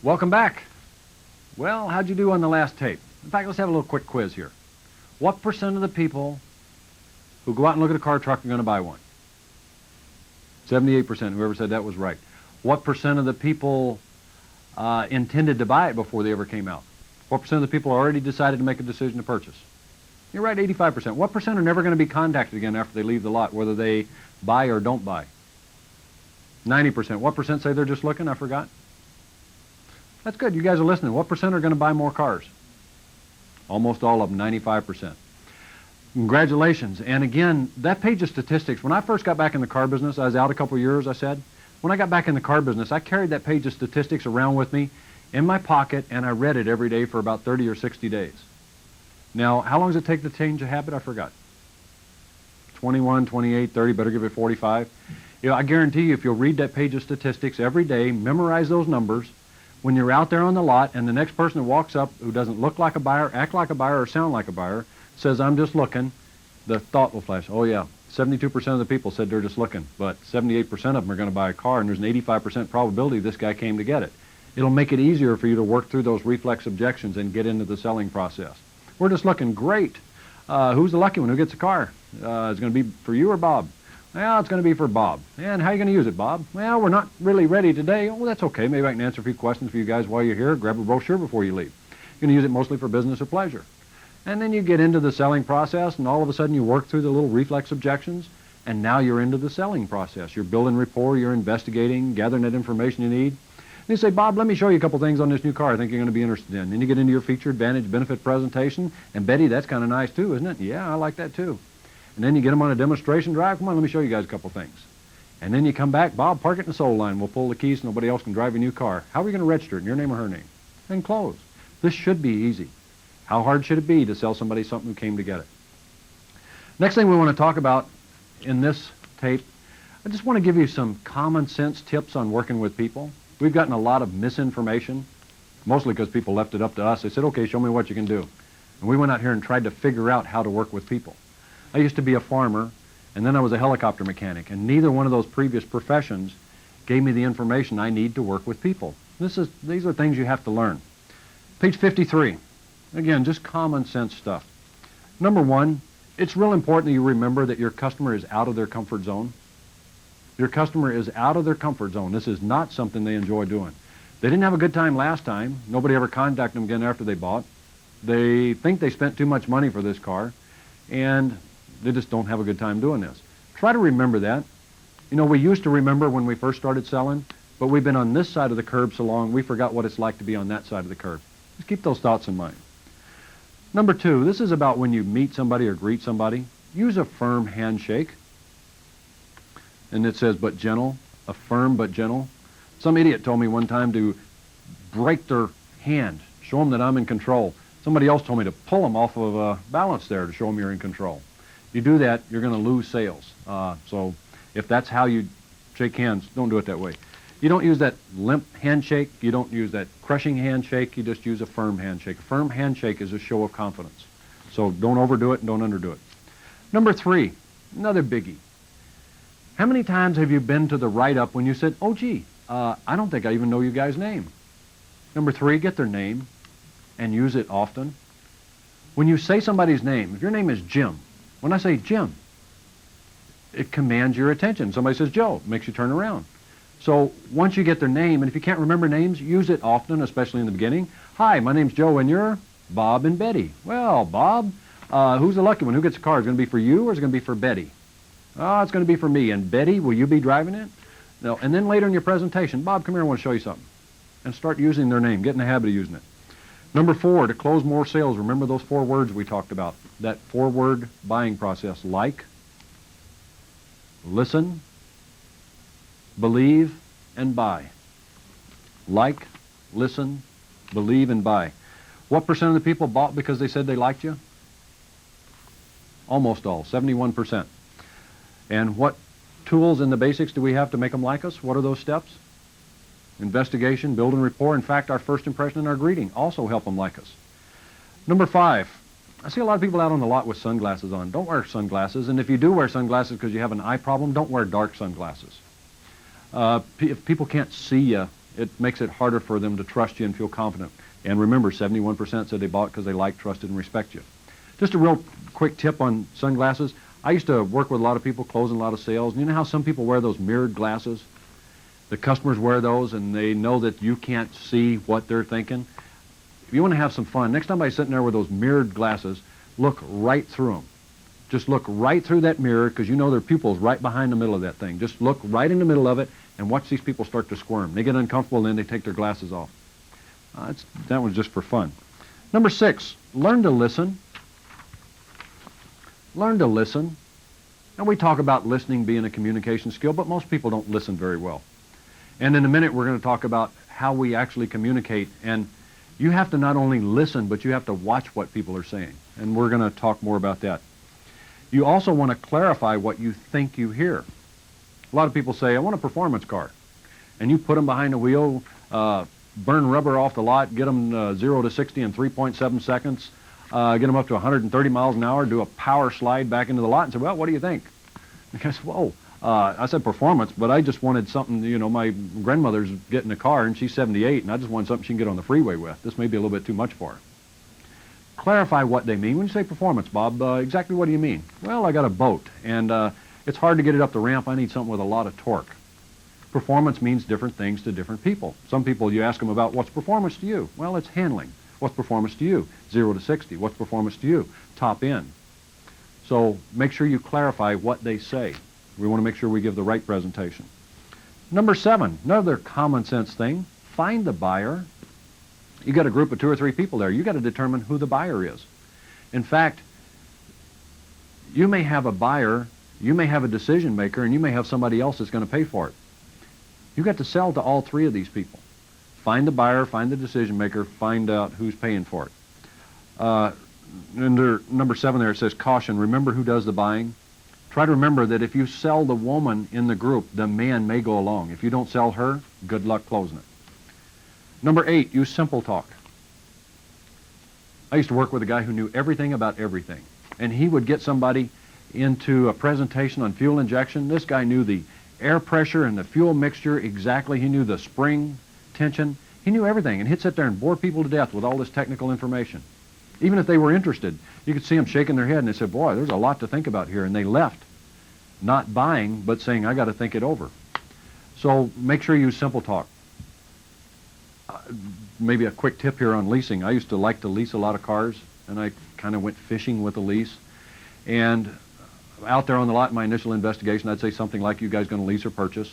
Welcome back. Well, how'd you do on the last tape? In fact, let's have a little quick quiz here. What percent of the people who go out and look at a car or truck are going to buy one? 78%. Whoever said that was right. What percent of the people intended to buy it before they ever came out? What percent of the people already decided to make a decision to purchase? You're right, 85%. What percent are never going to be contacted again after they leave the lot, whether they buy or don't buy? 90%. What percent say they're just looking? I forgot. That's good. You guys are listening. What percent are going to buy more cars? Almost all of them, 95%. Congratulations. And again, that page of statistics, when I first got back in the car business, I was out a couple of years, I said. When I got back in the car business, I carried that page of statistics around with me in my pocket, and I read it every day for about 30 or 60 days. Now, how long does it take to change a habit? I forgot. 21, 28, 30, better give it 45. You know, I guarantee you, if you'll read that page of statistics every day, memorize those numbers, when you're out there on the lot and the next person that walks up who doesn't look like a buyer, act like a buyer, or sound like a buyer says, I'm just looking, the thought will flash, oh yeah, 72% of the people said they're just looking, but 78% of them are going to buy a car, and there's an 85% probability this guy came to get it. It'll make it easier for you to work through those reflex objections and get into the selling process. We're just looking great. Who's the lucky one? Who gets a car? Is it going to be for you or Bob? Well, it's going to be for Bob. And how are you going to use it, Bob? Well, we're not really ready today. Oh, that's okay. Maybe I can answer a few questions for you guys while you're here. Grab a brochure before you leave. You're going to use it mostly for business or pleasure. And then you get into the selling process, and all of a sudden you work through the little reflex objections, and now you're into the selling process. You're building rapport, you're investigating, gathering that information you need. And you say, Bob, let me show you a couple things on this new car I think you're going to be interested in. Then you get into your feature, advantage, benefit presentation, and Betty, that's kind of nice too, isn't it? Yeah, I like that too. And then you get them on a demonstration drive. Come on, let me show you guys a couple things. And then you come back, Bob, park it in the soul line. We'll pull the keys so nobody else can drive your new car. How are we going to register it, in your name or her name? And close. This should be easy. How hard should it be to sell somebody something who came to get it? Next thing we want to talk about in this tape, I just want to give you some common sense tips on working with people. We've gotten a lot of misinformation, mostly because people left it up to us. They said, okay, show me what you can do. And we went out here and tried to figure out how to work with people. I used to be a farmer, and then I was a helicopter mechanic, and neither one of those previous professions gave me the information I need to work with people. These are things you have to learn. Page 53. Again, just common sense stuff. Number one, it's real important that you remember that your customer is out of their comfort zone. Your customer is out of their comfort zone. This is not something they enjoy doing. They didn't have a good time last time. Nobody ever contacted them again after they bought. They think they spent too much money for this car, and they just don't have a good time doing this. Try to remember that. You know, we used to remember when we first started selling, but we've been on this side of the curb so long, we forgot what it's like to be on that side of the curb. Just keep those thoughts in mind. Number two, this is about when you meet somebody or greet somebody. Use a firm handshake. And it says, but gentle, a firm but gentle. Some idiot told me one time to break their hand, show them that I'm in control. Somebody else told me to pull them off of a balance there to show them you're in control. You do that, you're going to lose sales. So if that's how you shake hands, don't do it that way. You don't use that limp handshake. You don't use that crushing handshake. You just use a firm handshake. A firm handshake is a show of confidence. So don't overdo it and don't underdo it. Number three, another biggie. How many times have you been to the write-up when you said, oh, gee, I don't think I even know you guys' name? Number three, get their name and use it often. When you say somebody's name, if your name is Jim, when I say Jim, it commands your attention. Somebody says Joe, it makes you turn around. So once you get their name, and if you can't remember names, use it often, especially in the beginning. Hi, my name's Joe, and you're Bob and Betty. Well, Bob, who's the lucky one? Who gets a car? Is it going to be for you or is it going to be for Betty? Oh, it's going to be for me. And Betty, will you be driving it? No. And then later in your presentation, Bob, come here, I want to show you something. And start using their name. Get in the habit of using it. Number four, to close more sales, remember those 4 words we talked about. That 4-word buying process. Like, listen, believe, and buy. Like, listen, believe, and buy. What percent of the people bought because they said they liked you? Almost all, 71%. And what tools and the basics do we have to make them like us? What are those steps? Investigation, building rapport. In fact, our first impression and our greeting also help them like us. Number 5, I see a lot of people out on the lot with sunglasses on. Don't wear sunglasses, and if you do wear sunglasses because you have an eye problem, don't wear dark sunglasses. If people can't see you it makes it harder for them to trust you and feel confident. And remember, 71% said they bought because they like, trusted, and respect you. Just a real quick tip on sunglasses. I used to work with a lot of people, closing a lot of sales. And you know how some people wear those mirrored glasses? The customers wear those, and they know that you can't see what they're thinking. If you want to have some fun, next time I'm sitting there with those mirrored glasses, look right through them. Just look right through that mirror, because you know their pupil's right behind the middle of that thing. Just look right in the middle of it and watch these people start to squirm. They get uncomfortable, and then they take their glasses off. That was just for fun. Number 6, learn to listen. Learn to listen. Now, we talk about listening being a communication skill, but most people don't listen very well. And in a minute, we're going to talk about how we actually communicate. And you have to not only listen, but you have to watch what people are saying. And we're going to talk more about that. You also want to clarify what you think you hear. A lot of people say, I want a performance car. And you put them behind the wheel, burn rubber off the lot, get them 0 to 60 in 3.7 seconds, get them up to 130 miles an hour, do a power slide back into the lot and say, well, what do you think? Because, whoa, I said performance, but I just wanted something, you know, my grandmother's getting a car and she's 78 and I just wanted something she can get on the freeway with. This may be a little bit too much for her. Clarify what they mean. When you say performance, Bob, exactly what do you mean? Well, I got a boat and it's hard to get it up the ramp. I need something with a lot of torque. Performance means different things to different people. Some people, you ask them about what's performance to you? Well, it's handling. What's performance to you? 0 to 60. What's performance to you? Top end. So make sure you clarify what they say. We want to make sure we give the right presentation. Number 7, another common sense thing, find the buyer. You got a group of 2 or 3 people there. You got to determine who the buyer is. In fact, you may have a buyer, you may have a decision maker, and you may have somebody else that's going to pay for it. You got to sell to all 3 of these people. Find the buyer, find the decision maker, find out who's paying for it. Under number 7 there, it says caution. Remember who does the buying. Try to remember that if you sell the woman in the group, the man may go along. If you don't sell her, good luck closing it. Number 8, use simple talk. I used to work with a guy who knew everything about everything. And he would get somebody into a presentation on fuel injection. This guy knew the air pressure and the fuel mixture exactly. He knew the spring tension. He knew everything, and he'd sit there and bore people to death with all this technical information. Even if they were interested, you could see them shaking their head, and they said, boy, there's a lot to think about here. And they left, not buying, but saying, I got to think it over. So make sure you use simple talk. Maybe a quick tip here on leasing. I used to like to lease a lot of cars, and I kind of went fishing with a lease. And out there on the lot in my initial investigation, I'd say something like, you guys going to lease or purchase?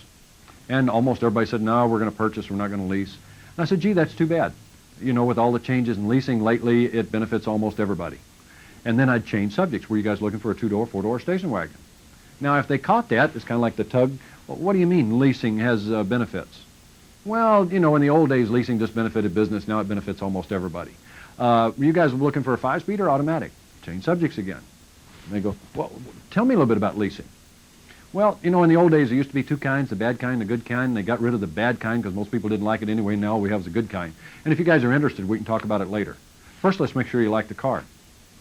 And almost everybody said, no, we're going to purchase, we're not going to lease. And I said, gee, that's too bad. You know, with all the changes in leasing lately, it benefits almost everybody. And then I'd change subjects. Were you guys looking for a 2-door, 4-door station wagon? Now, if they caught that, it's kind of like the tug. Well, what do you mean leasing has benefits? Well, you know, in the old days, leasing just benefited business. Now it benefits almost everybody. You guys were looking for a 5-speed or automatic? Change subjects again. And they go, well, tell me a little bit about leasing. Well, you know, in the old days, there used to be 2 kinds, the bad kind and the good kind, and they got rid of the bad kind because most people didn't like it anyway. Now all we have is the good kind. And if you guys are interested, we can talk about it later. First, let's make sure you like the car.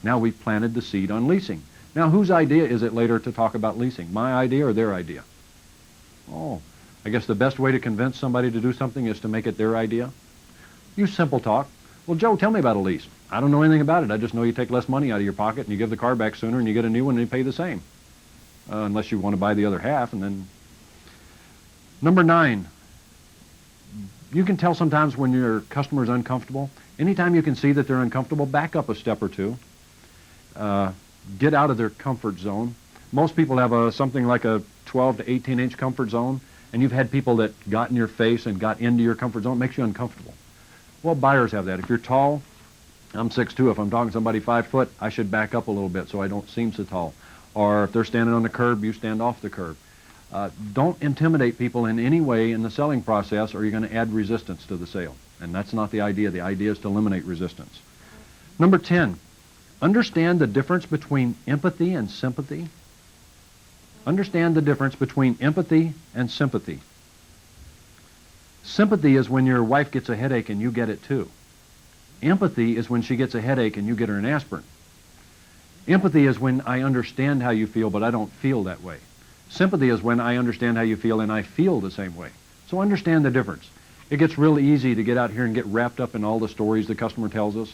Now we've planted the seed on leasing. Now, whose idea is it later to talk about leasing? My idea or their idea? Oh, I guess the best way to convince somebody to do something is to make it their idea. Use simple talk. Well, Joe, tell me about a lease. I don't know anything about it. I just know you take less money out of your pocket and you give the car back sooner and you get a new one and you pay the same. Unless you want to buy the other half. And then number 9, you can tell sometimes when your customer is uncomfortable. Anytime you can see that they're uncomfortable, back up a step or 2. Get out of their comfort zone. Most people have something like a 12 to 18 inch comfort zone, and you've had people that got in your face and got into your comfort zone. It makes you uncomfortable. Well, buyers have that. If you're tall, I'm 6'2". If I'm talking to somebody 5 foot, I should back up a little bit so I don't seem so tall. Or if they're standing on the curb, you stand off the curb. Don't intimidate people in any way in the selling process, or you're going to add resistance to the sale. And that's not the idea. The idea is to eliminate resistance. Number 10, understand the difference between empathy and sympathy. Understand the difference between empathy and sympathy. Sympathy is when your wife gets a headache and you get it too. Empathy is when she gets a headache and you get her an aspirin. Empathy is when I understand how you feel, but I don't feel that way. Sympathy is when I understand how you feel and I feel the same way. So understand the difference. It gets real easy to get out here and get wrapped up in all the stories the customer tells us.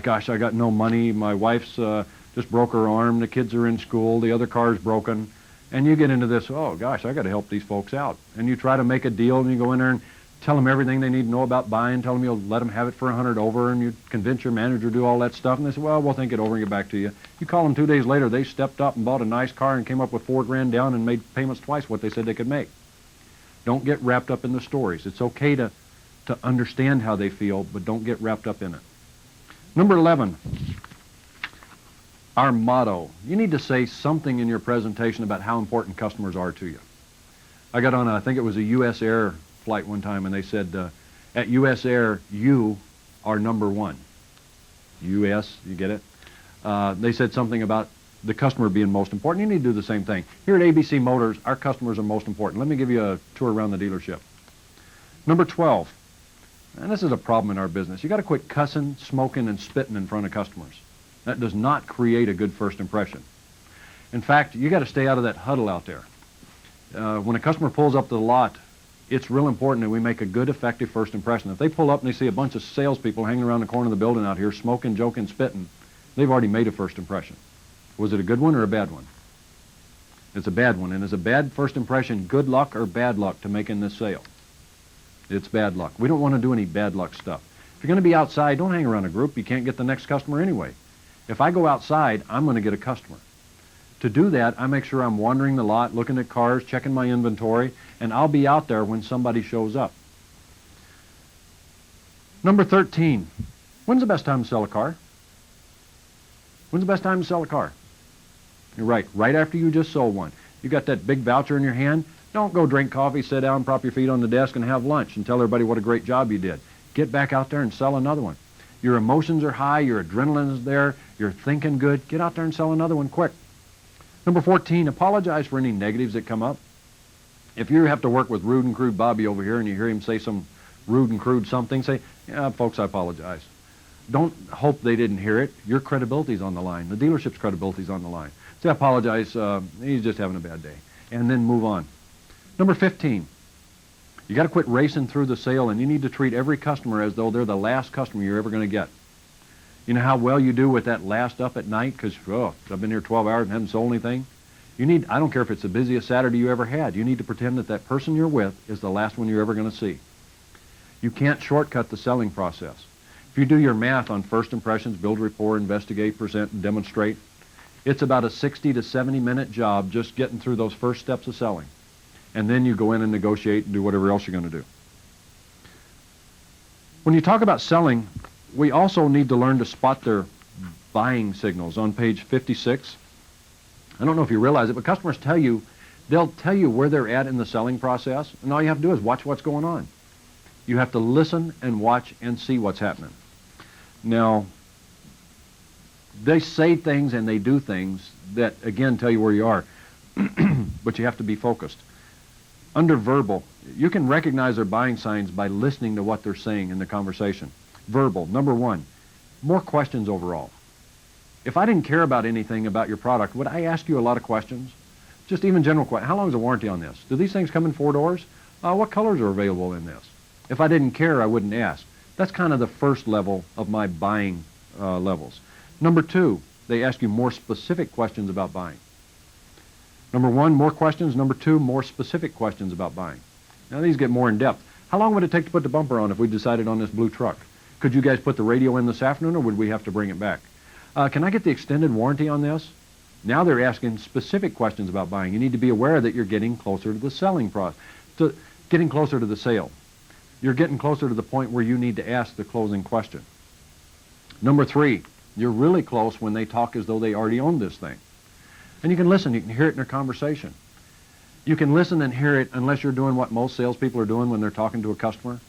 Gosh, I got no money. My wife's just broke her arm. The kids are in school. The other car's broken. And you get into this, oh, gosh, I got to help these folks out. And you try to make a deal, and you go in there and tell them everything they need to know about buying, tell them you'll let them have it for $100 over, and you convince your manager to do all that stuff. And they say, well, we'll think it over and get back to you. You call them 2 days later, they stepped up and bought a nice car and came up with $4,000 down and made payments twice what they said they could make. Don't get wrapped up in the stories. It's okay to understand how they feel, but don't get wrapped up in it. Number 11, our motto. You need to say something in your presentation about how important customers are to you. I got on, I think it was a U.S. Air flight one time, and they said, at U.S. Air, you are number one. U.S., you get it? They said something about the customer being most important. You need to do the same thing. Here at ABC Motors, our customers are most important. Let me give you a tour around the dealership. Number 12, and this is a problem in our business. You got to quit cussing, smoking, and spitting in front of customers. That does not create a good first impression. In fact, you got to stay out of that huddle out there. When a customer pulls up to the lot, it's real important that we make a good, effective first impression. If they pull up and they see a bunch of salespeople hanging around the corner of the building out here, smoking, joking, spitting, they've already made a first impression. Was it a good one or a bad one? It's a bad one. And is a bad first impression good luck or bad luck to making this sale? It's bad luck. We don't want to do any bad luck stuff. If you're going to be outside, don't hang around a group. You can't get the next customer anyway. If I go outside, I'm going to get a customer. To do that, I make sure I'm wandering the lot, looking at cars, checking my inventory, and I'll be out there when somebody shows up. Number 13, when's the best time to sell a car? When's the best time to sell a car? You're right after you just sold one. You got that big voucher in your hand. Don't go drink coffee, sit down, prop your feet on the desk, and have lunch and tell everybody what a great job you did. Get back out there and sell another one. Your emotions are high, your adrenaline is there, you're thinking good. Get out there and sell another one quick. Number 14, apologize for any negatives that come up. If you have to work with rude and crude Bobby over here and you hear him say some rude and crude something, say, yeah, folks, I apologize. Don't hope they didn't hear it. Your credibility's on the line. The dealership's credibility's on the line. Say, I apologize, he's just having a bad day. And then move on. Number 15, you got to quit racing through the sale, and you need to treat every customer as though they're the last customer you're ever going to get. You know how well you do with that last up at night because, oh, I've been here 12 hours and haven't sold anything? You need, I don't care if it's the busiest Saturday you ever had, you need to pretend that that person you're with is the last one you're ever going to see. You can't shortcut the selling process. If you do your math on first impressions, build rapport, investigate, present, and demonstrate, it's about a 60 to 70-minute job just getting through those first steps of selling. And then you go in and negotiate and do whatever else you're going to do. When you talk about selling, we also need to learn to spot their buying signals. On page 56, I don't know if you realize it, but customers tell you, they'll tell you where they're at in the selling process, and all you have to do is watch what's going on. You have to listen and watch and see what's happening. Now, they say things and they do things that, again, tell you where you are, but you have to be focused. Under verbal, you can recognize their buying signs by listening to what they're saying in the conversation. Verbal, number 1, more questions overall. If I didn't care about anything about your product, would I ask you a lot of questions? Just even general questions. How long is the warranty on this? Do these things come in 4 doors? What colors are available in this? If I didn't care, I wouldn't ask. That's kind of the first level of my buying levels. Number 2, they ask you more specific questions about buying. Number 1, more questions. Number 2, more specific questions about buying. Now these get more in depth. How long would it take to put the bumper on if we decided on this blue truck? Could you guys put the radio in this afternoon, or would we have to bring it back? Can I get the extended warranty on this? Now they're asking specific questions about buying. You need to be aware that you're getting closer to the selling process, getting closer to the sale. You're getting closer to the point where you need to ask the closing question. Number 3, you're really close when they talk as though they already own this thing. And you can listen, you can hear it in their conversation. You can listen and hear it unless you're doing what most salespeople are doing when they're talking to a customer.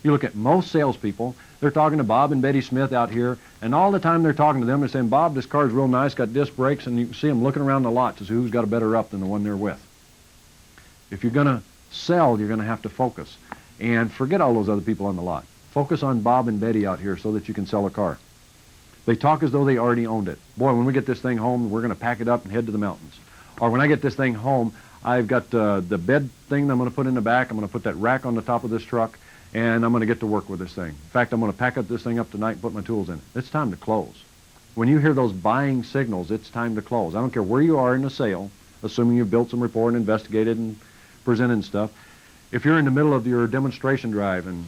You look at most salespeople, they're talking to Bob and Betty Smith out here, and all the time they're talking to them, they're saying, Bob, this car's real nice, got disc brakes, and you can see them looking around the lot to see who's got a better up than the one they're with. If you're going to sell, you're going to have to focus. And forget all those other people on the lot. Focus on Bob and Betty out here so that you can sell a car. They talk as though they already owned it. Boy, when we get this thing home, we're going to pack it up and head to the mountains. Or when I get this thing home, I've got the bed thing that I'm going to put in the back. I'm going to put that rack on the top of this truck. and I'm going to get to work with this thing. In fact, I'm going to pack up this thing up tonight and put my tools in it. It's time to close. When you hear those buying signals, it's time to close. I don't care where you are in the sale, assuming you've built some rapport and investigated and presented and stuff. If you're in the middle of your demonstration drive and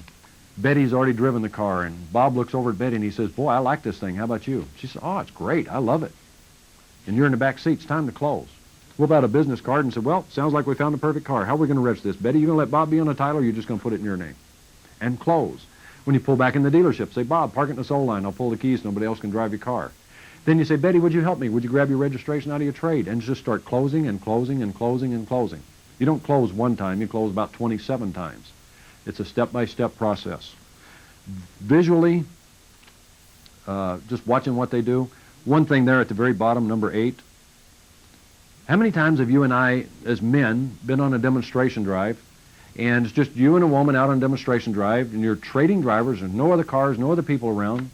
Betty's already driven the car and Bob looks over at Betty and he says, boy, I like this thing. How about you? She says, oh, it's great. I love it. And you're in the back seat. It's time to close. Whip out a business card and said, well, sounds like we found the perfect car. How are we going to register this? Betty, you going to let Bob be on the title or are you just going to put it in your name? And close. When you pull back in the dealership, say, Bob, park it in the soul line. I'll pull the keys. Nobody else can drive your car. Then you say, Betty, would you help me? Would you grab your registration out of your trade? And just start closing and closing and closing and closing. You don't close one time. You close about 27 times. It's a step-by-step process. Visually, just watching what they do. One thing there at the very bottom, number 8. How many times have you and I, as men, been on a demonstration drive, and it's just you and a woman out on a demonstration drive, and you're trading drivers, there's no other cars, no other people around,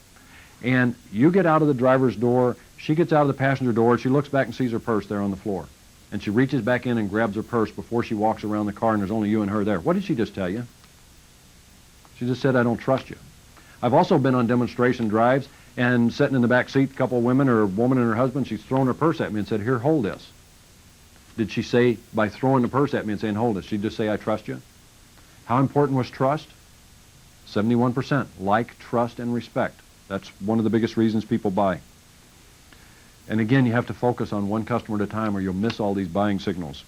and you get out of the driver's door, she gets out of the passenger door, she looks back and sees her purse there on the floor. And she reaches back in and grabs her purse before she walks around the car, and there's only you and her there. What did she just tell you? She just said, I don't trust you. I've also been on demonstration drives, and sitting in the back seat, a couple of women, or a woman and her husband, she's thrown her purse at me and said, here, hold this. Did she say, by throwing the purse at me and saying, hold it, she'd just say, I trust you? How important was trust? 71%. Like, trust, and respect. That's one of the biggest reasons people buy. And again, you have to focus on one customer at a time or you'll miss all these buying signals.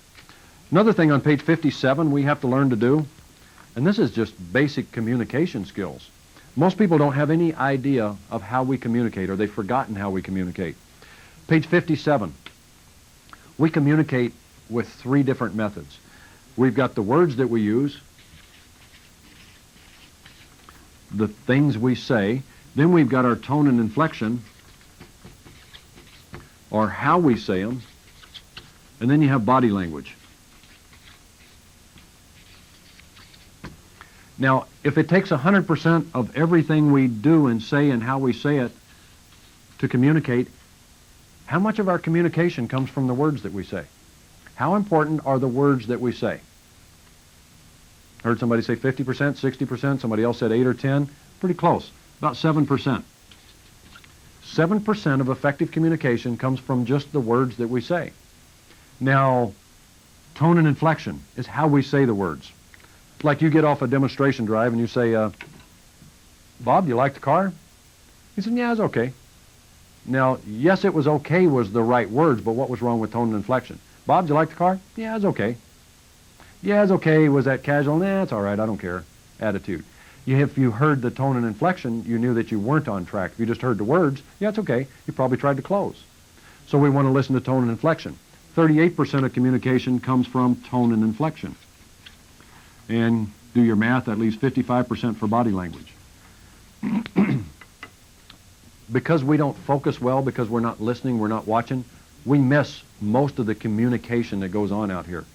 Another thing on page 57 we have to learn to do, and this is just basic communication skills. Most people don't have any idea of how we communicate, or they've forgotten how we communicate. Page 57. We communicate with 3 different methods. We've got the words that we use, the things we say, then we've got our tone and inflection, or how we say them, and then you have body language. Now, if it takes 100% of everything we do and say and how we say it to communicate, how much of our communication comes from the words that we say? How important are the words that we say? Heard somebody say 50%, 60%, somebody else said 8 or 10. Pretty close, about 7%. 7% of effective communication comes from just the words that we say. Now, tone and inflection is how we say the words. Like you get off a demonstration drive and you say, Bob, do you like the car? He said, yeah, it's okay. Now, yes, it was okay was the right words, but what was wrong with tone and inflection? Bob, do you like the car? Yeah, it's okay. Yeah, it's okay. Was that casual? Nah, it's all right. I don't care. Attitude. If you heard the tone and inflection, you knew that you weren't on track. If you just heard the words, yeah, it's okay. You probably tried to close. So we want to listen to tone and inflection. 38% of communication comes from tone and inflection. And do your math, that leaves 55% for body language. Because we don't focus well, because we're not listening, we're not watching, we miss most of the communication that goes on out here.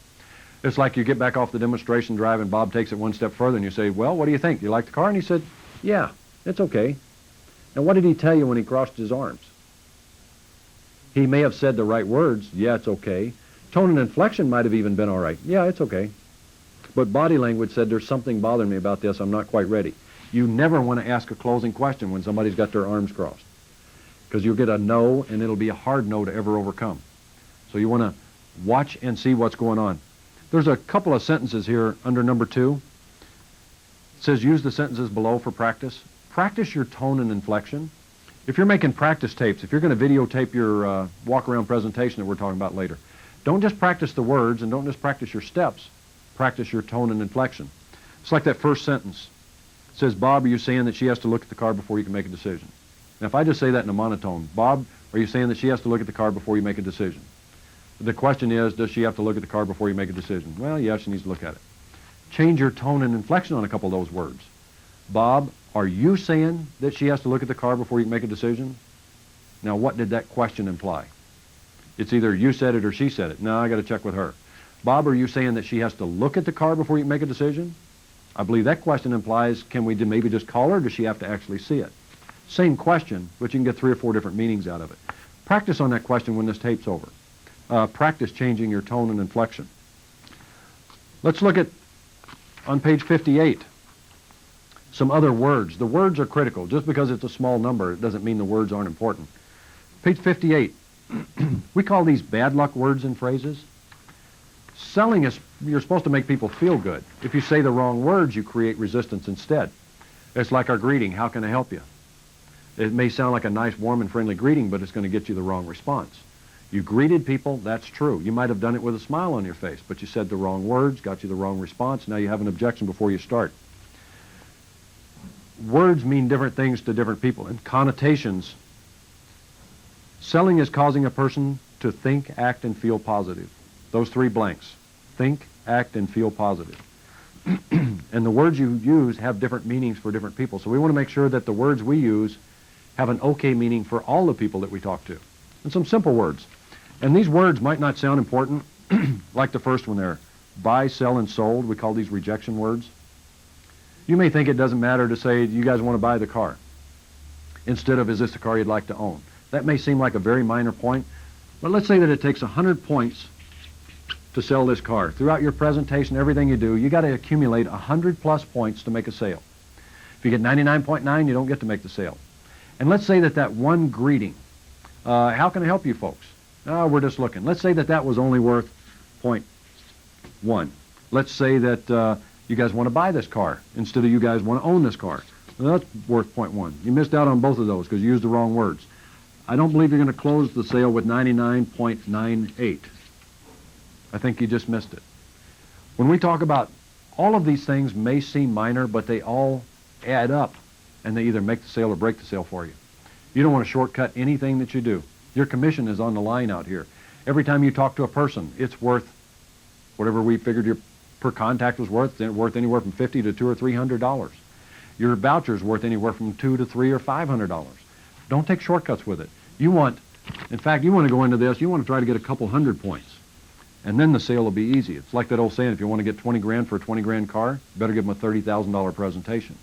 It's like you get back off the demonstration drive and Bob takes it one step further and you say, well, what do you think? Do you like the car? And he said, yeah, it's okay. And what did he tell you when he crossed his arms? He may have said the right words, yeah, it's okay. Tone and inflection might have even been all right. Yeah, it's okay. But body language said, there's something bothering me about this, I'm not quite ready. You never want to ask a closing question when somebody's got their arms crossed, because you'll get a no, and it'll be a hard no to ever overcome. So you want to watch and see what's going on. There's a couple of sentences here under number 2. It says use the sentences below for practice. Practice your tone and inflection. If you're making practice tapes, if you're going to videotape your walk-around presentation that we're talking about later, don't just practice the words and don't just practice your steps. Practice your tone and inflection. It's like that first sentence. It says, Bob, are you saying that she has to look at the car before you can make a decision? Now, if I just say that in a monotone, Bob, are you saying that she has to look at the car before you make a decision? The question is, does she have to look at the car before you make a decision? Well, yeah, she needs to look at it. Change your tone and inflection on a couple of those words. Bob, are you saying that she has to look at the car before you can make a decision? Now, what did that question imply? It's either you said it or she said it. No, I got to check with her. Bob, are you saying that she has to look at the car before you can make a decision? I believe that question implies, can we maybe just call her, or does she have to actually see it? Same question, but you can get 3 or 4 different meanings out of it. Practice on that question when this tape's over. Practice changing your tone and inflection. Let's look at, on page 58, Some other words. The words are critical. Just because it's a small number, it doesn't mean the words aren't important. Page 58. We call these bad luck words and phrases. Selling is, you're supposed to make people feel good. If you say the wrong words, you create resistance instead. It's like our greeting, how can I help you? It may sound like a nice, warm, and friendly greeting, but it's going to get you the wrong response. You greeted people, that's true. You might have done it with a smile on your face, but you said the wrong words, got you the wrong response. Now you have an objection before you start. Words mean different things to different people, and connotations. Selling is causing a person to think, act, and feel positive. Those three blanks. Think, act, and feel positive. And the words you use have different meanings for different people. So we want to make sure that the words we use have an okay meaning for all the people that we talk to. And some simple words. And these words might not sound important, like the first one there. Buy, sell, and sold. We call these rejection words. You may think it doesn't matter to say, you guys want to buy the car, instead of, is this the car you'd like to own? That may seem like a very minor point, but let's say that it takes 100 points to sell this car. Throughout your presentation, everything you do, you got to accumulate 100 plus points to make a sale. If you get 99.9, you don't get to make the sale. And let's say that that one greeting, how can I help you folks? Oh, we're just looking. Let's say that that was only worth 0.1. Let's say that you guys want to buy this car instead of you guys want to own this car. Well, that's worth 0.1. You missed out on both of those because you used the wrong words. I don't believe you're going to close the sale with 99.98. I think you just missed it. When we talk about all of these things may seem minor, but they all add up, and they either make the sale or break the sale for you. You don't want to shortcut anything that you do. Your commission is on the line out here. Every time you talk to a person, it's worth whatever we figured your per contact was worth anywhere from $50 to $200 or $300. Your voucher's worth anywhere from $2 to $300 or $500. Don't take shortcuts with it. In fact, you want to go into this, you want to try to get a couple hundred points. And then the sale will be easy. It's like that old saying, if you want to get 20 grand for a 20 grand car, you better give them a $30,000 presentation.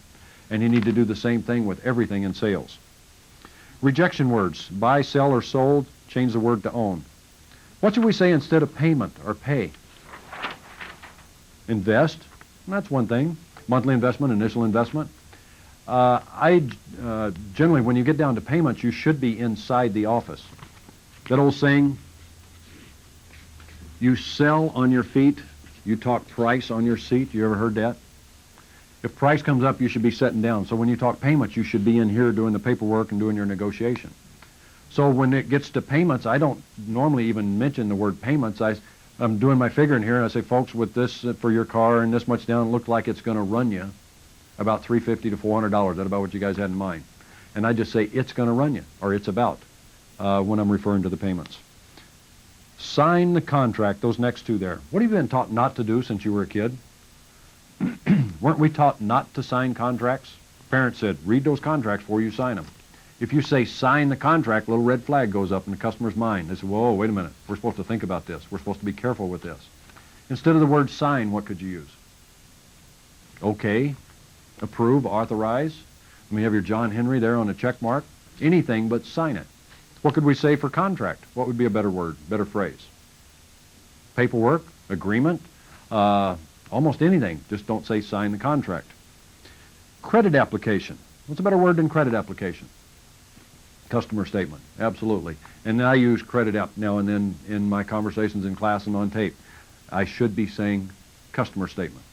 And you need to do the same thing with everything in sales. Rejection words, buy, sell, or sold, change the word to own. What should we say instead of payment or pay? Invest, that's one thing. Monthly investment, initial investment. Generally, when you get down to payments, you should be inside the office. That old saying, you sell on your feet, you talk price on your seat. You ever heard that? If price comes up, you should be sitting down. So when you talk payments, you should be in here doing the paperwork and doing your negotiation. So when it gets to payments, I don't normally even mention the word payments. I'm doing my figuring here, and I say, folks, with this for your car and this much down, it looked like it's going to run you about $350 to $400. That's about what you guys had in mind. And I just say, it's going to run you, or it's about, when I'm referring to the payments. Sign the contract, those next two there. What have you been taught not to do since you were a kid? Weren't we taught not to sign contracts? Parents said, read those contracts before you sign them. If you say sign the contract, a little red flag goes up in the customer's mind. They say, whoa, wait a minute. We're supposed to think about this. We're supposed to be careful with this. Instead of the word sign, what could you use? Okay, approve, authorize. I mean, you have your John Henry there on a check mark. Anything but sign it. What could we say for contract? What would be a better word, better phrase? Paperwork, agreement, almost anything. Just don't say sign the contract. Credit application. What's a better word than credit application? Customer statement, absolutely. And I use credit app now and then in my conversations in class and on tape. I should be saying customer statement.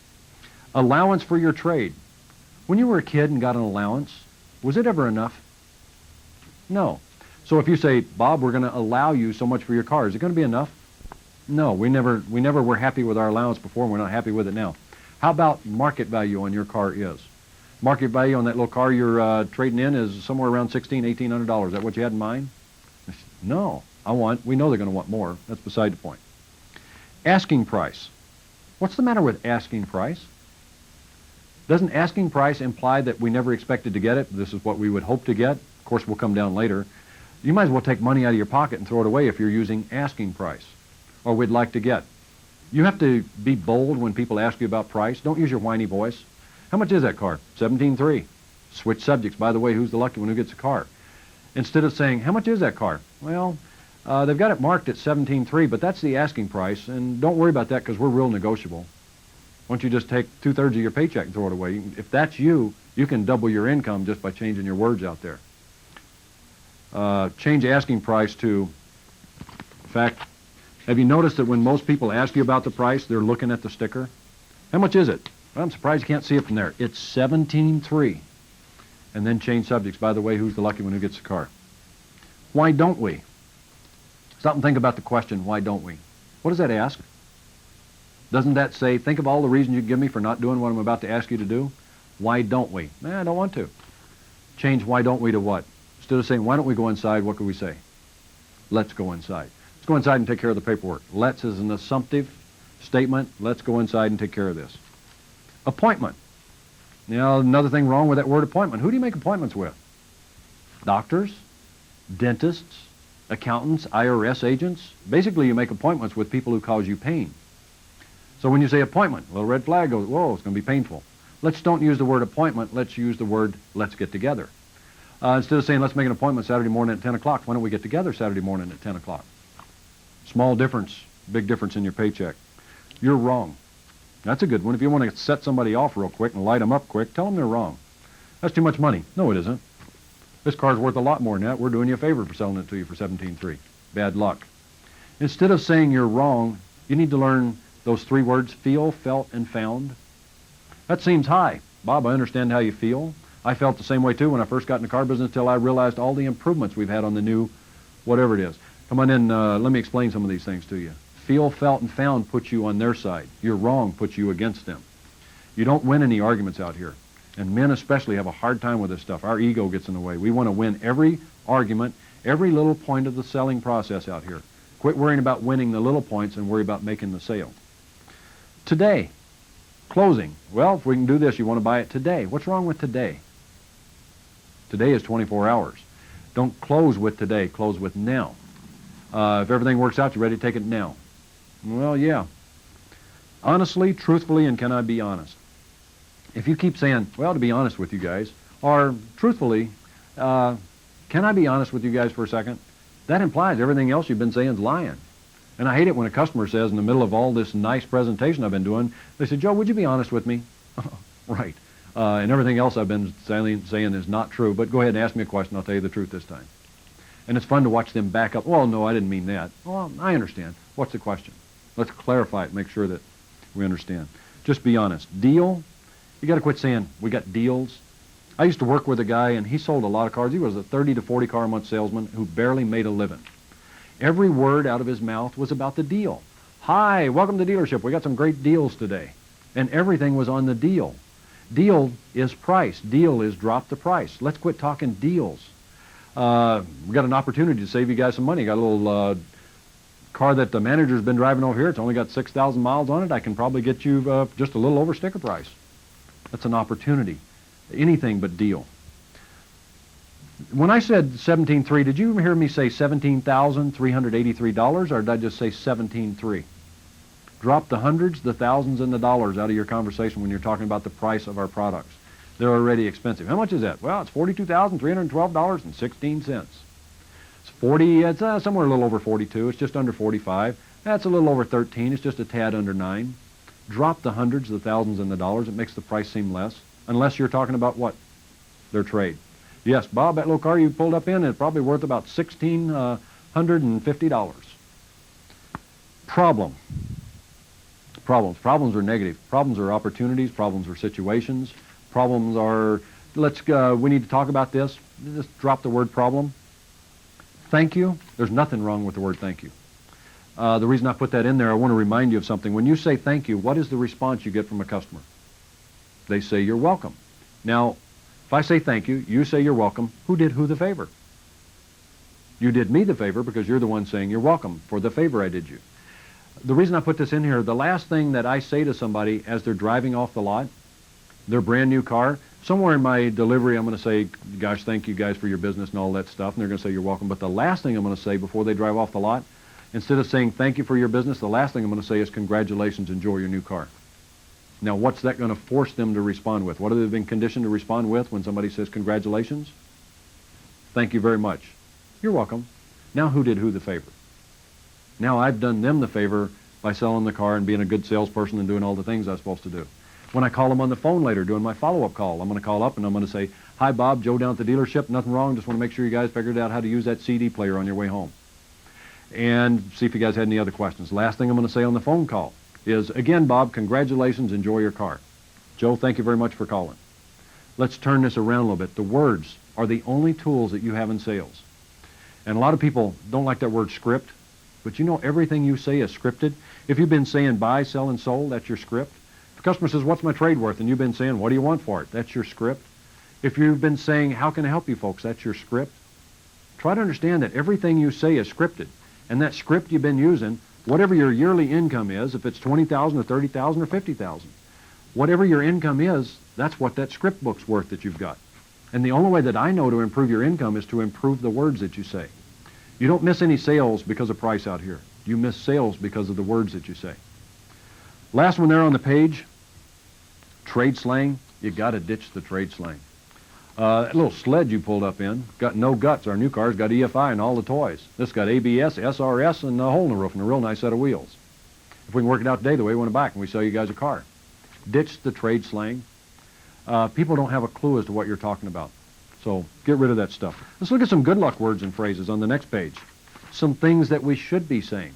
Allowance for your trade. When you were a kid and got an allowance, was it ever enough? No. So if you say, Bob, we're going to allow you so much for your car, is it going to be enough? No, we never were happy with our allowance before, and we're not happy with it now. How about market value on your car is? Market value on that little car you're trading in is somewhere around $1,600, $1,800. Is that what you had in mind? No, we know they're going to want more. That's beside the point. Asking price. What's the matter with asking price? Doesn't asking price imply that we never expected to get it? This is what we would hope to get. Of course, we'll come down later. You might as well take money out of your pocket and throw it away if you're using asking price, or we'd like to get. You have to be bold when people ask you about price. Don't use your whiny voice. How much is that car? $17,300. Switch subjects. By the way, who's the lucky one who gets a car? Instead of saying, how much is that car? Well, they've got it marked at $17,300, but that's the asking price, and don't worry about that because we're real negotiable. Why don't you just take 2/3 of your paycheck and throw it away? If that's you, you can double your income just by changing your words out there. Change asking price to, in fact, have you noticed that when most people ask you about the price, they're looking at the sticker? How much is it? Well, I'm surprised you can't see it from there. It's $17,300. And then change subjects. By the way, who's the lucky one who gets the car? Why don't we? Stop and think about the question, why don't we? What does that ask? Doesn't that say, think of all the reasons you give me for not doing what I'm about to ask you to do? Why don't we? I don't want to. Change why don't we to what? Instead of saying, why don't we go inside, what could we say? Let's go inside. Let's go inside and take care of the paperwork. Let's is an assumptive statement. Let's go inside and take care of this. Appointment. Now, another thing wrong with that word appointment. Who do you make appointments with? Doctors, dentists, accountants, IRS agents. Basically, you make appointments with people who cause you pain. So when you say appointment, a little red flag goes, whoa, it's going to be painful. Let's don't use the word appointment. Let's use the word let's get together. Instead of saying let's make an appointment Saturday morning at 10 o'clock, why don't we get together Saturday morning at 10 o'clock? Small difference, big difference in your paycheck. You're wrong. That's a good one. If you want to set somebody off real quick and light them up quick, tell them they're wrong. That's too much money. No, it isn't. This car's worth a lot more than that. We're doing you a favor for selling it to you for $17,300. Bad luck. Instead of saying you're wrong, you need to learn those 3 words, feel, felt, and found. That seems high. Bob, I understand how you feel. I felt the same way too when I first got in the car business until I realized all the improvements we've had on the new whatever it is. Come on in, let me explain some of these things to you. Feel, felt, and found puts you on their side. You're wrong puts you against them. You don't win any arguments out here. And men especially have a hard time with this stuff. Our ego gets in the way. We want to win every argument, every little point of the selling process out here. Quit worrying about winning the little points and worry about making the sale. Today, closing. Well, if we can do this, you want to buy it today. What's wrong with today? Today is 24 hours. Don't close with today, close with now. If everything works out, you're ready to take it now. Well, yeah. Honestly, truthfully, and can I be honest? If you keep saying, well, to be honest with you guys, or truthfully, can I be honest with you guys for a second? That implies everything else you've been saying is lying. And I hate it when a customer says in the middle of all this nice presentation I've been doing, they say, Joe, would you be honest with me? Right. And everything else I've been saying is not true, but go ahead and ask me a question. I'll tell you the truth this time. And it's fun to watch them back up. Well, no, I didn't mean that. Well, I understand. What's the question? Let's clarify it, make sure that we understand. Just be honest. Deal? You got to quit saying, we got deals. I used to work with a guy, and he sold a lot of cars. He was a 30 to 40 car a month salesman who barely made a living. Every word out of his mouth was about the deal. Hi, welcome to the dealership. We got some great deals today. And everything was on the deal. Deal is price. Deal is drop the price. Let's quit talking deals. We got an opportunity to save you guys some money. Got a little car that the manager's been driving over here. It's only got 6,000 miles on it. I can probably get you just a little over sticker price. That's an opportunity. Anything but deal. When I said 17.3, did you hear me say $17,383, or did I just say 17.3? Drop the hundreds, the thousands, and the dollars out of your conversation when you're talking about the price of our products. They're already expensive. How much is that? Well, it's $42,312.16. It's somewhere a little over 42. It's just under 45. That's a little over 13. It's just a tad under 9. Drop the hundreds, the thousands, and the dollars. It makes the price seem less, unless you're talking about what? Their trade. Yes, Bob, that little car you pulled up in is probably worth about $1,650. Problems. Problems are negative. Problems are opportunities. Problems are situations. Problems are, we need to talk about this. Just drop the word problem. Thank you. There's nothing wrong with the word thank you. The reason I put that in there, I want to remind you of something. When you say thank you, what is the response you get from a customer? They say you're welcome. Now, if I say thank you, you say you're welcome, who did who the favor? You did me the favor because you're the one saying you're welcome for the favor I did you. The reason I put this in here, the last thing that I say to somebody as they're driving off the lot, their brand new car, somewhere in my delivery I'm going to say, gosh, thank you guys for your business and all that stuff, and they're going to say you're welcome. But the last thing I'm going to say before they drive off the lot, instead of saying thank you for your business, the last thing I'm going to say is congratulations, enjoy your new car. Now, what's that going to force them to respond with? What have they been conditioned to respond with when somebody says congratulations? Thank you very much. You're welcome. Now who did who the favor? Now I've done them the favor by selling the car and being a good salesperson and doing all the things I was supposed to do. When I call them on the phone later doing my follow-up call, I'm going to call up and I'm going to say, "Hi, Bob, Joe down at the dealership. Nothing wrong. Just want to make sure you guys figured out how to use that CD player on your way home. And see if you guys had any other questions." Last thing I'm going to say on the phone call is, "Again, Bob, congratulations. Enjoy your car. Joe, thank you very much for calling." Let's turn this around a little bit. The words are the only tools that you have in sales. And a lot of people don't like that word script, but you know everything you say is scripted. If you've been saying buy, sell, and sold, that's your script. If the customer says, "What's my trade worth?" and you've been saying, "What do you want for it?" that's your script. If you've been saying, "How can I help you folks?" that's your script. Try to understand that everything you say is scripted. And that script you've been using, whatever your yearly income is, if it's $20,000 or $30,000 or $50,000, whatever your income is, that's what that script book's worth that you've got. And the only way that I know to improve your income is to improve the words that you say. You don't miss any sales because of price out here. You miss sales because of the words that you say. Last one there on the page, trade slang. You got to ditch the trade slang. That little sled you pulled up in got no guts. Our new car's got EFI and all the toys. This got ABS, SRS, and a hole in the roof and a real nice set of wheels. If we can work it out today the way we want it back and we sell you guys a car. Ditch the trade slang. People don't have a clue as to what you're talking about. So get rid of that stuff. Let's look at some good luck words and phrases on the next page. Some things that we should be saying.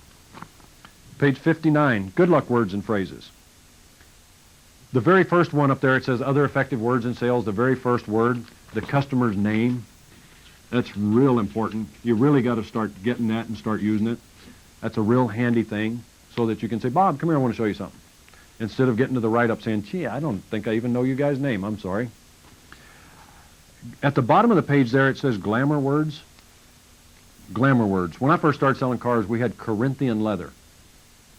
Page 59, good luck words and phrases. The very first one up there, it says other effective words in sales. The very first word, the customer's name. That's real important. You really got to start getting that and start using it. That's a real handy thing so that you can say, "Bob, come here, I want to show you something." Instead of getting to the write-up saying, "Gee, I don't think I even know you guys' name. I'm sorry." At the bottom of the page there, it says glamour words. Glamour words. When I first started selling cars, we had Corinthian leather.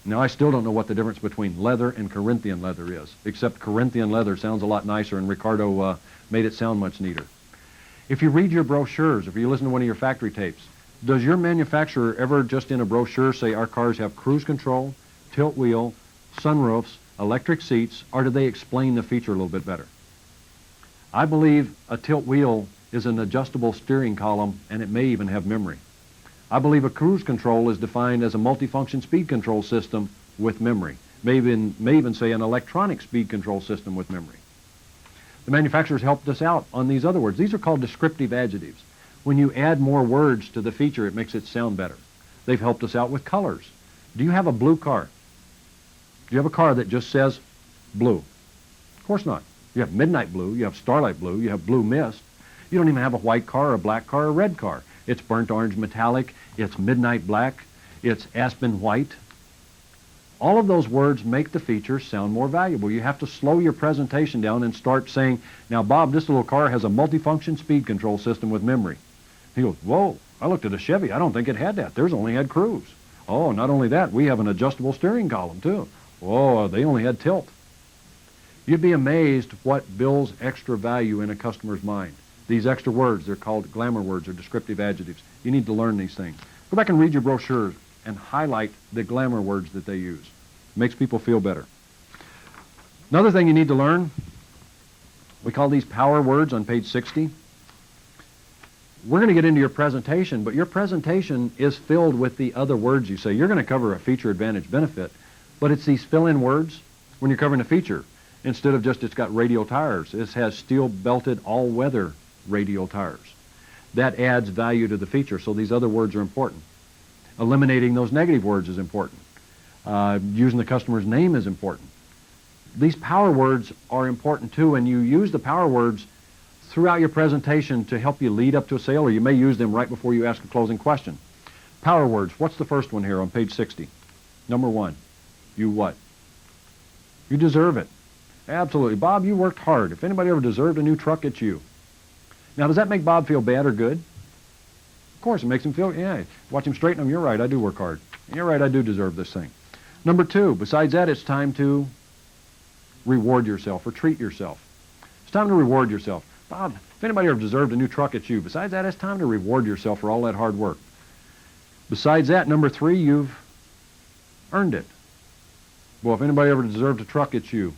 Now, I still don't know what the difference between leather and Corinthian leather is, except Corinthian leather sounds a lot nicer, and Ricardo made it sound much neater. If you read your brochures, if you listen to one of your factory tapes, does your manufacturer ever just in a brochure say our cars have cruise control, tilt wheel, sunroofs, electric seats, or do they explain the feature a little bit better? I believe a tilt wheel is an adjustable steering column, and it may even have memory. I believe a cruise control is defined as a multifunction speed control system with memory. May even say an electronic speed control system with memory. The manufacturers helped us out on these other words. These are called descriptive adjectives. When you add more words to the feature, it makes it sound better. They've helped us out with colors. Do you have a blue car? Do you have a car that just says blue? Of course not. You have midnight blue, you have starlight blue, you have blue mist. You don't even have a white car, a black car, a red car. It's burnt orange metallic, it's midnight black, it's aspen white. All of those words make the feature sound more valuable. You have to slow your presentation down and start saying, "Now, Bob, this little car has a multifunction speed control system with memory." He goes, "Whoa, I looked at a Chevy. I don't think it had that. Theirs only had cruise. Oh, not only that, we have an adjustable steering column, too. Oh, they only had tilt." You'd be amazed what builds extra value in a customer's mind. These extra words, they're called glamour words or descriptive adjectives. You need to learn these things. Go back and read your brochures and highlight the glamour words that they use. It makes people feel better. Another thing you need to learn, we call these power words on page 60. We're going to get into your presentation, but your presentation is filled with the other words you say. You're going to cover a feature, advantage, benefit, but it's these fill-in words when you're covering a feature. Instead of just it's got radial tires, it has steel-belted all-weather radial tires. That adds value to the feature, so these other words are important. Eliminating those negative words is important. Using the customer's name is important. These power words are important too, and you use the power words throughout your presentation to help you lead up to a sale, or you may use them right before you ask a closing question. Power words, what's the first one here on page 60? Number 1, you what? You deserve it. Absolutely. Bob, you worked hard. If anybody ever deserved a new truck, it's you. Now, does that make Bob feel bad or good? Of course, it makes him feel, yeah, watch him straighten him. You're right, I do work hard. You're right, I do deserve this thing. Number 2, besides that, it's time to reward yourself or treat yourself. It's time to reward yourself. Bob, if anybody ever deserved a new truck, it's you. Besides that, it's time to reward yourself for all that hard work. Besides that, number 3, you've earned it. Well, if anybody ever deserved a truck, it's you.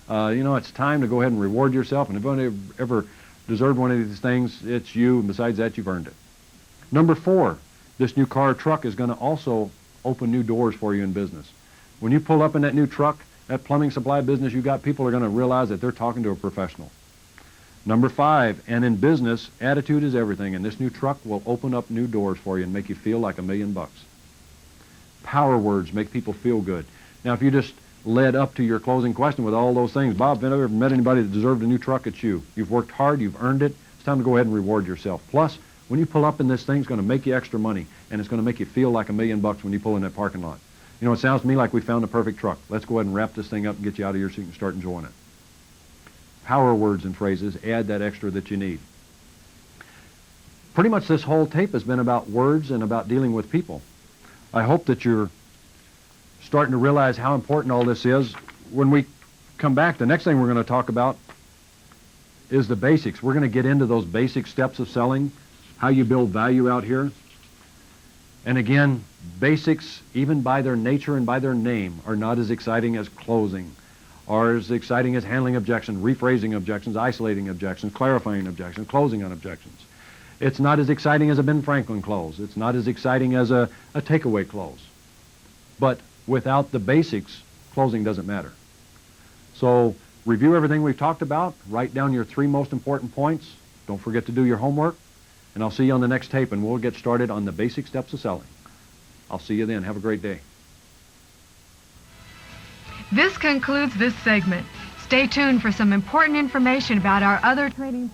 It's time to go ahead and reward yourself, and if anybody ever deserved one of these things, it's you, and besides that, you've earned it. Number 4, this new car or truck is going to also open new doors for you in business. When you pull up in that new truck, that plumbing supply business you got, people are going to realize that they're talking to a professional. Number 5, and in business, attitude is everything, and this new truck will open up new doors for you and make you feel like $1,000,000. Power words make people feel good. Now, if you just led up to your closing question with all those things, Bob, have I ever met anybody that deserved a new truck? It's you. You've worked hard, you've earned it. It's time to go ahead and reward yourself. Plus, when you pull up in this thing, it's going to make you extra money, and it's going to make you feel like $1,000,000 when you pull in that parking lot. You know, it sounds to me like we found the perfect truck. Let's go ahead and wrap this thing up and get you out of here so you can start enjoying it. Power words and phrases, add that extra that you need. Pretty much this whole tape has been about words and about dealing with people. I hope that you're starting to realize how important all this is. When we come back, the next thing we're going to talk about is the basics. We're going to get into those basic steps of selling, how you build value out here. And again, basics, even by their nature and by their name, are not as exciting as closing, or as exciting as handling objections, rephrasing objections, isolating objections, clarifying objections, closing on objections. It's not as exciting as a Ben Franklin close. It's not as exciting as a takeaway close. But without the basics, closing doesn't matter. So review everything we've talked about. Write down your 3 most important points. Don't forget to do your homework. And I'll see you on the next tape, and we'll get started on the basic steps of selling. I'll see you then. Have a great day. This concludes this segment. Stay tuned for some important information about our other training.